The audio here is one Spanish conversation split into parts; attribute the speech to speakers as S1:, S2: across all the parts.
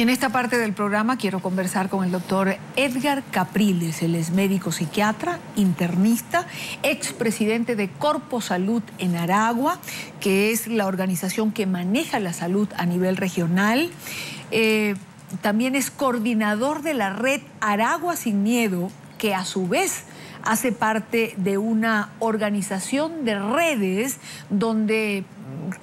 S1: En esta parte del programa quiero conversar con el doctor Edgar Capriles. Él es médico psiquiatra, internista, expresidente de Corpo Salud en Aragua, que es la organización que maneja la salud a nivel regional. También es coordinador de la red Aragua Sin Miedo, que a su vez hace parte de una organización de redes donde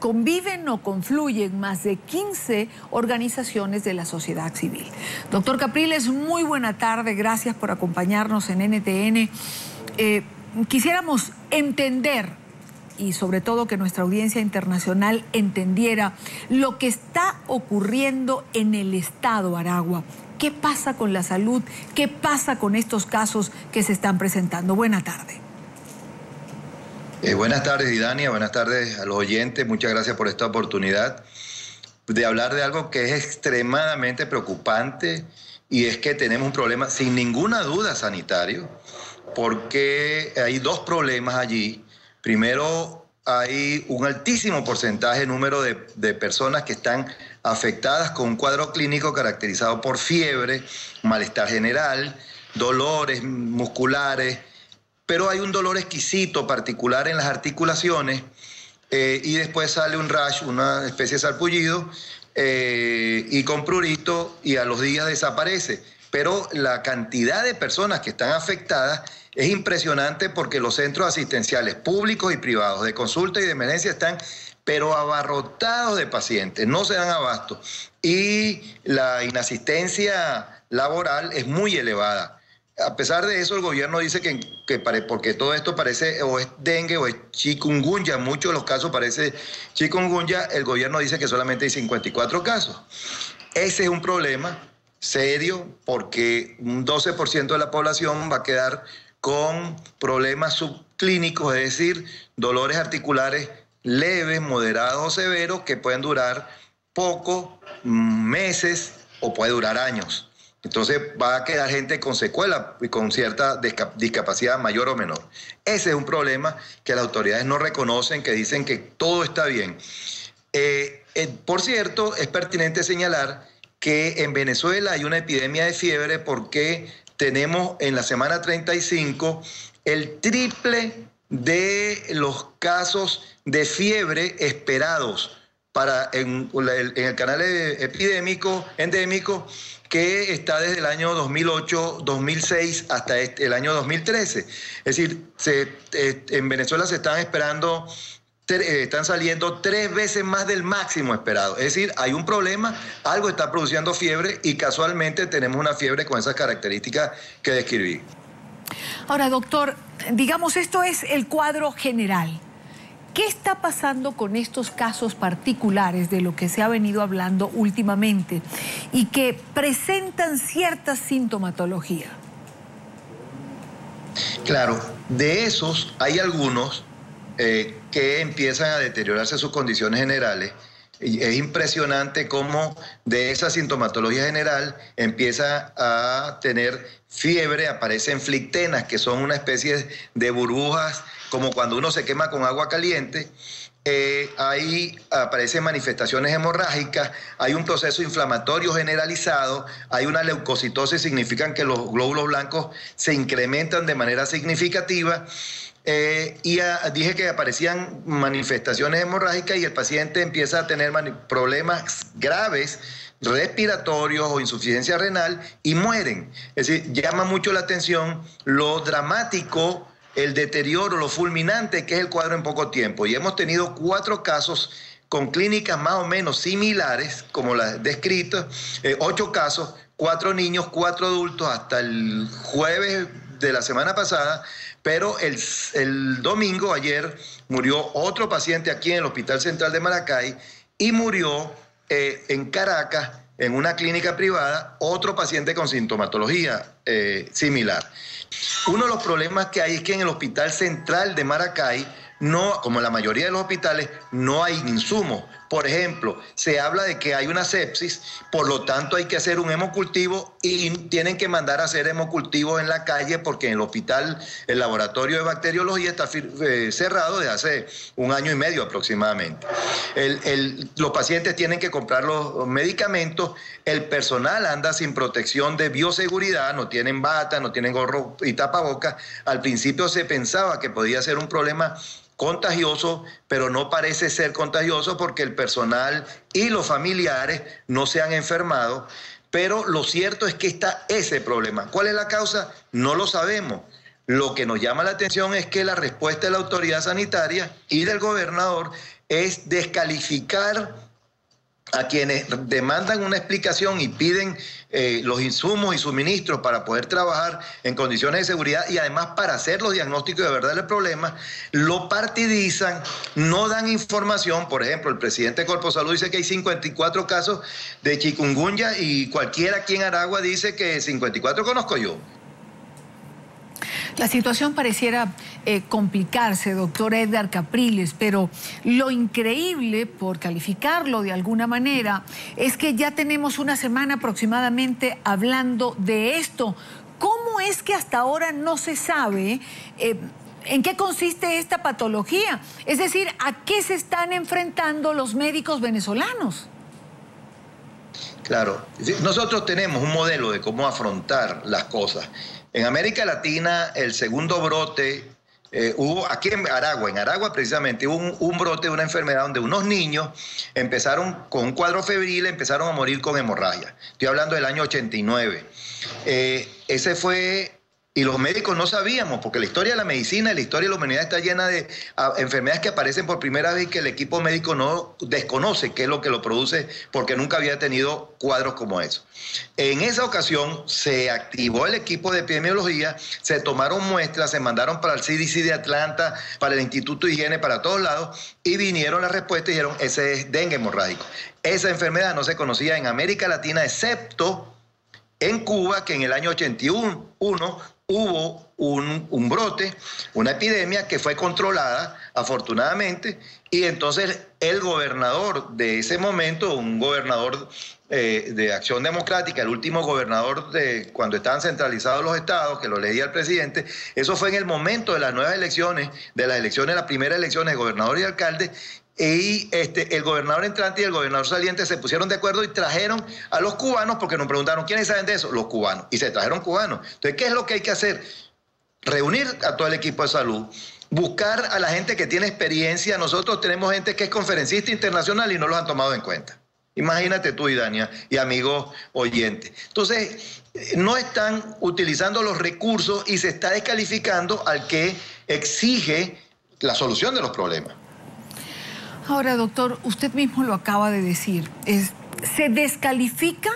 S1: conviven o confluyen más de 15 organizaciones de la sociedad civil. Doctor Capriles, muy buena tarde, gracias por acompañarnos en NTN. Quisiéramos entender, y sobre todo que nuestra audiencia internacional entendiera, lo que está ocurriendo en el estado Aragua. ¿Qué pasa con la salud? ¿Qué pasa con estos casos que se están presentando? Buena tarde.
S2: Buenas tardes, Idania. Buenas tardes a los oyentes. Muchas gracias por esta oportunidad de hablar de algo que es extremadamente preocupante, y es que tenemos un problema, sin ninguna duda, sanitario, porque hay dos problemas allí. Primero, hay un altísimo porcentaje, número de personas que están afectadas con un cuadro clínico caracterizado por fiebre, malestar general, dolores musculares, pero hay un dolor exquisito particular en las articulaciones, y después sale un rash, una especie de sarpullido, y con prurito, y a los días desaparece. Pero la cantidad de personas que están afectadas es impresionante, porque los centros asistenciales públicos y privados de consulta y de emergencia están pero abarrotados de pacientes, no se dan abasto, y la inasistencia laboral es muy elevada. A pesar de eso, el gobierno dice porque todo esto parece o es dengue o es chikungunya, muchos de los casos parece chikungunya, el gobierno dice que solamente hay 54 casos. Ese es un problema serio, porque un 12% de la población va a quedar con problemas subclínicos, es decir, dolores articulares leves, moderados o severos, que pueden durar poco, meses, o puede durar años. Entonces va a quedar gente con secuelas y con cierta discapacidad mayor o menor. Ese es un problema que las autoridades no reconocen, que dicen que todo está bien. Por cierto, es pertinente señalar que en Venezuela hay una epidemia de fiebre, porque tenemos en la semana 35 el triple de los casos de fiebre esperados en el canal endémico, que está desde el año 2008, 2006 hasta el año 2013. Es decir, en Venezuela se están esperando, están saliendo 3 veces más del máximo esperado. Es decir, hay un problema, algo está produciendo fiebre, y casualmente tenemos una fiebre con esas características que describí.
S1: Ahora, doctor, digamos, esto es el cuadro general. ¿Qué está pasando con estos casos particulares de lo que se ha venido hablando últimamente y que presentan cierta sintomatología?
S2: Claro, de esos hay algunos que empiezan a deteriorarse sus condiciones generales. Es impresionante cómo de esa sintomatología general empieza a tener fiebre, aparecen flictenas, que son una especie de burbujas, como cuando uno se quema con agua caliente. Ahí aparecen manifestaciones hemorrágicas, hay un proceso inflamatorio generalizado, hay una leucocitosis, significan que los glóbulos blancos se incrementan de manera significativa. Dije que aparecían manifestaciones hemorrágicas, y el paciente empieza a tener problemas graves respiratorios o insuficiencia renal, y mueren. Es decir, llama mucho la atención lo dramático, el deterioro, lo fulminante que es el cuadro en poco tiempo. Y hemos tenido 4 casos con clínicas más o menos similares, como las descritas, 8 casos, 4 niños, 4 adultos, hasta el jueves de la semana pasada. Pero el domingo, ayer, murió otro paciente aquí en el Hospital Central de Maracay, y murió en Caracas, en una clínica privada, otro paciente con sintomatología similar. Uno de los problemas que hay es que en el Hospital Central de Maracay, no, como en la mayoría de los hospitales, no hay insumos Por ejemplo, se habla de que hay una sepsis, por lo tanto hay que hacer un hemocultivo y tienen que mandar a hacer hemocultivos en la calle porque en el hospital, el laboratorio de bacteriología está cerrado desde hace 1 año y medio aproximadamente. Los pacientes tienen que comprar los medicamentos, el personal anda sin protección de bioseguridad, no tienen bata, no tienen gorro y tapabocas. Al principio se pensaba que podía ser un problema contagioso, pero no parece ser contagioso porque el personal y los familiares no se han enfermado. Pero lo cierto es que está ese problema. ¿Cuál es la causa? No lo sabemos. Lo que nos llama la atención es que la respuesta de la autoridad sanitaria y del gobernador es descalificar a quienes demandan una explicación y piden los insumos y suministros para poder trabajar en condiciones de seguridad y además para hacer los diagnósticos de verdad del problema, lo partidizan, no dan información. Por ejemplo, el presidente de Corposalud dice que hay 54 casos de chikungunya y cualquiera aquí en Aragua dice que 54 conozco yo.
S1: La situación pareciera complicarse, doctor Edgar Capriles, pero lo increíble, por calificarlo de alguna manera, es que ya tenemos una semana aproximadamente hablando de esto. ¿Cómo es que hasta ahora no se sabe en qué consiste esta patología? Es decir, ¿a qué se están enfrentando los médicos venezolanos?
S2: Claro, nosotros tenemos un modelo de cómo afrontar las cosas. En América Latina, el segundo brote hubo aquí en Aragua precisamente, hubo un brote de una enfermedad donde unos niños empezaron con un cuadro febril, empezaron a morir con hemorragia. Estoy hablando del año 89. Ese fue... Y los médicos no sabíamos, porque la historia de la medicina y la historia de la humanidad está llena de enfermedades que aparecen por primera vez y que el equipo médico no desconoce qué es lo que lo produce, porque nunca había tenido cuadros como eso. En esa ocasión se activó el equipo de epidemiología, se tomaron muestras, se mandaron para el CDC de Atlanta, para el Instituto de Higiene, para todos lados, y vinieron las respuestas y dijeron, ese es dengue hemorrágico. Esa enfermedad no se conocía en América Latina, excepto en Cuba, que en el año 81 hubo un brote, una epidemia que fue controlada, afortunadamente, y entonces el gobernador de ese momento, un gobernador de Acción Democrática, el último gobernador de cuando estaban centralizados los estados, que lo elegía el presidente, eso fue en el momento de las nuevas elecciones, las primeras elecciones de gobernador y alcalde, y el gobernador entrante y el gobernador saliente se pusieron de acuerdo y trajeron a los cubanos, porque nos preguntaron, ¿quiénes saben de eso? Los cubanos. Y se trajeron cubanos. Entonces, ¿qué es lo que hay que hacer? Reunir a todo el equipo de salud, buscar a la gente que tiene experiencia. Nosotros tenemos gente que es conferencista internacional y no los han tomado en cuenta. Imagínate tú, Idania, y amigos oyentes. Entonces, no están utilizando los recursos y se está descalificando al que exige la solución de los problemas.
S1: Ahora, doctor, usted mismo lo acaba de decir, se descalifica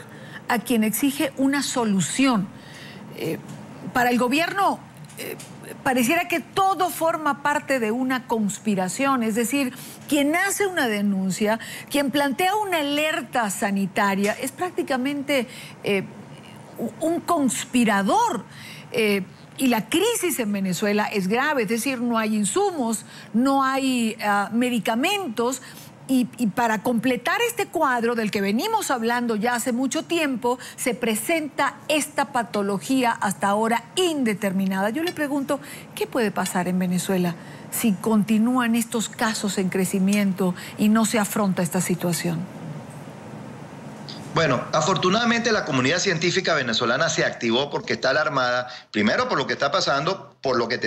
S1: a quien exige una solución. Para el gobierno pareciera que todo forma parte de una conspiración, es decir, quien hace una denuncia, quien plantea una alerta sanitaria, es prácticamente un conspirador. Y la crisis en Venezuela es grave, es decir, no hay insumos, no hay medicamentos. Y para completar este cuadro del que venimos hablando ya hace mucho tiempo, se presenta esta patología hasta ahora indeterminada. Yo le pregunto, ¿qué puede pasar en Venezuela si continúan estos casos en crecimiento y no se afronta esta situación?
S2: Bueno, afortunadamente la comunidad científica venezolana se activó porque está alarmada, primero por lo que está pasando, por lo que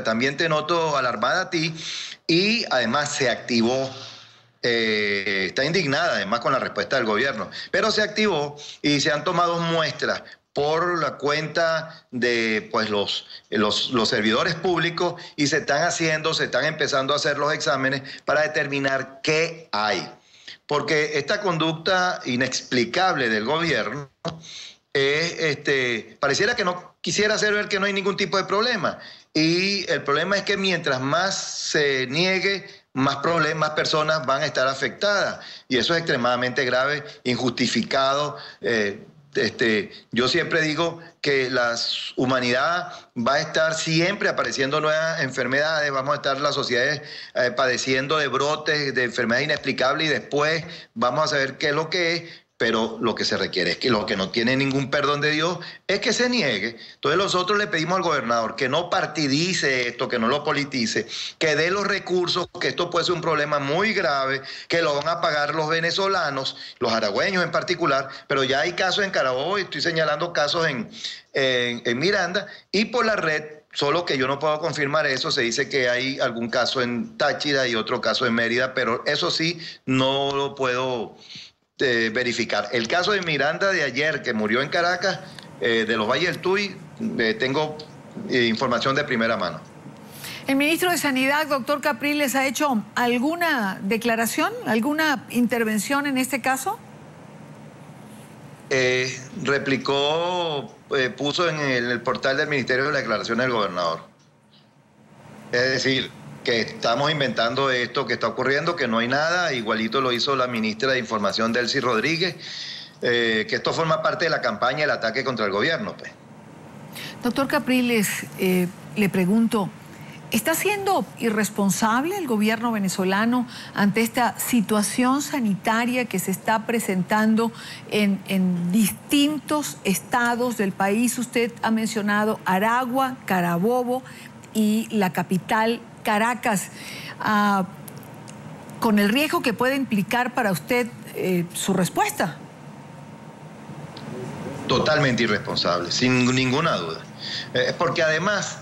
S2: también te noto alarmada a ti, y además se activó, está indignada además con la respuesta del gobierno, pero se activó y se han tomado muestras por la cuenta de pues, los servidores públicos y se están empezando a hacer los exámenes para determinar qué hay. Porque esta conducta inexplicable del gobierno pareciera que no quisiera hacer ver que no hay ningún tipo de problema. Y el problema es que mientras más se niegue, más personas van a estar afectadas. Y eso es extremadamente grave, injustificado. Yo siempre digo que la humanidad va a estar siempre apareciendo nuevas enfermedades, vamos a estar las sociedades padeciendo de brotes, de enfermedades inexplicables, y después vamos a saber qué es lo que es. Pero lo que se requiere es que lo que no tiene ningún perdón de Dios es que se niegue. Entonces nosotros le pedimos al gobernador que no partidice esto, que no lo politice, que dé los recursos, que esto puede ser un problema muy grave, que lo van a pagar los venezolanos, los aragüeños en particular, pero ya hay casos en Carabobo y estoy señalando casos en Miranda y por la red. Solo que yo no puedo confirmar eso, se dice que hay algún caso en Táchira y otro caso en Mérida, pero eso sí no lo puedo verificar. El caso de Miranda de ayer, que murió en Caracas, de los Valles del Tuy, tengo información de primera mano.
S1: ¿El ministro de Sanidad, doctor Capriles, ha hecho alguna declaración, alguna intervención en este caso?
S2: Replicó, puso en el portal del Ministerio la declaración del gobernador. Es decir, que estamos inventando esto que está ocurriendo, que no hay nada, igualito lo hizo la ministra de Información, Delcy Rodríguez, que esto forma parte de la campaña del ataque contra el gobierno. Pues.
S1: Doctor Capriles, le pregunto, ¿está siendo irresponsable el gobierno venezolano ante esta situación sanitaria que se está presentando en distintos estados del país? Usted ha mencionado Aragua, Carabobo y la capital Caracas, con el riesgo que puede implicar para usted su respuesta.
S2: Totalmente irresponsable, sin ninguna duda. Porque además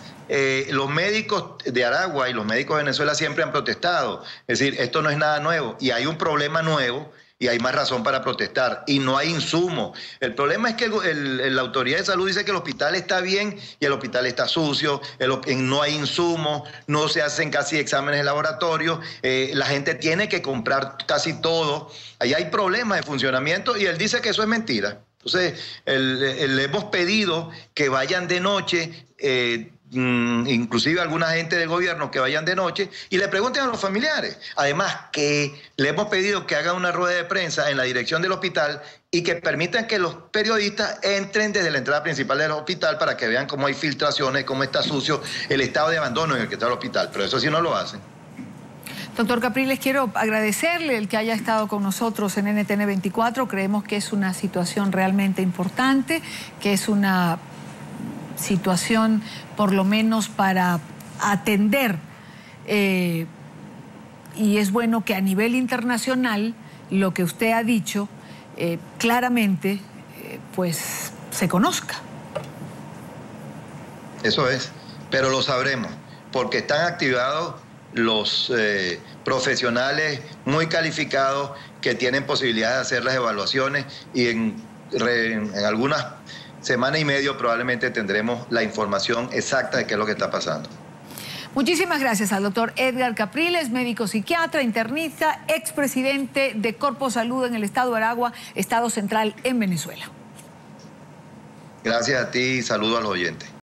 S2: los médicos de Aragua y los médicos de Venezuela siempre han protestado. Es decir, esto no es nada nuevo y hay un problema nuevo. Y hay más razón para protestar. Y no hay insumos. El problema es que la autoridad de salud dice que el hospital está bien y el hospital está sucio, no hay insumos, no se hacen casi exámenes de laboratorio, la gente tiene que comprar casi todo. Ahí hay problemas de funcionamiento y él dice que eso es mentira. Entonces, le hemos pedido que vayan de noche, inclusive alguna gente del gobierno que vayan de noche y le pregunten a los familiares. Además que le hemos pedido que hagan una rueda de prensa en la dirección del hospital y que permitan que los periodistas entren desde la entrada principal del hospital para que vean cómo hay filtraciones, cómo está sucio el estado de abandono en el que está el hospital. Pero eso sí no lo hacen.
S1: Doctor Capriles, quiero agradecerle el que haya estado con nosotros en NTN 24. Creemos que es una situación realmente importante, que es una situación por lo menos para atender y es bueno que a nivel internacional lo que usted ha dicho claramente pues se conozca.
S2: Eso es, pero lo sabremos porque están activados los profesionales muy calificados que tienen posibilidad de hacer las evaluaciones y en algunas semana y medio probablemente tendremos la información exacta de qué es lo que está pasando.
S1: Muchísimas gracias al doctor Edgar Capriles, médico psiquiatra, internista, expresidente de Corpo Salud en el estado de Aragua, estado central en Venezuela.
S2: Gracias a ti y saludo a los oyentes.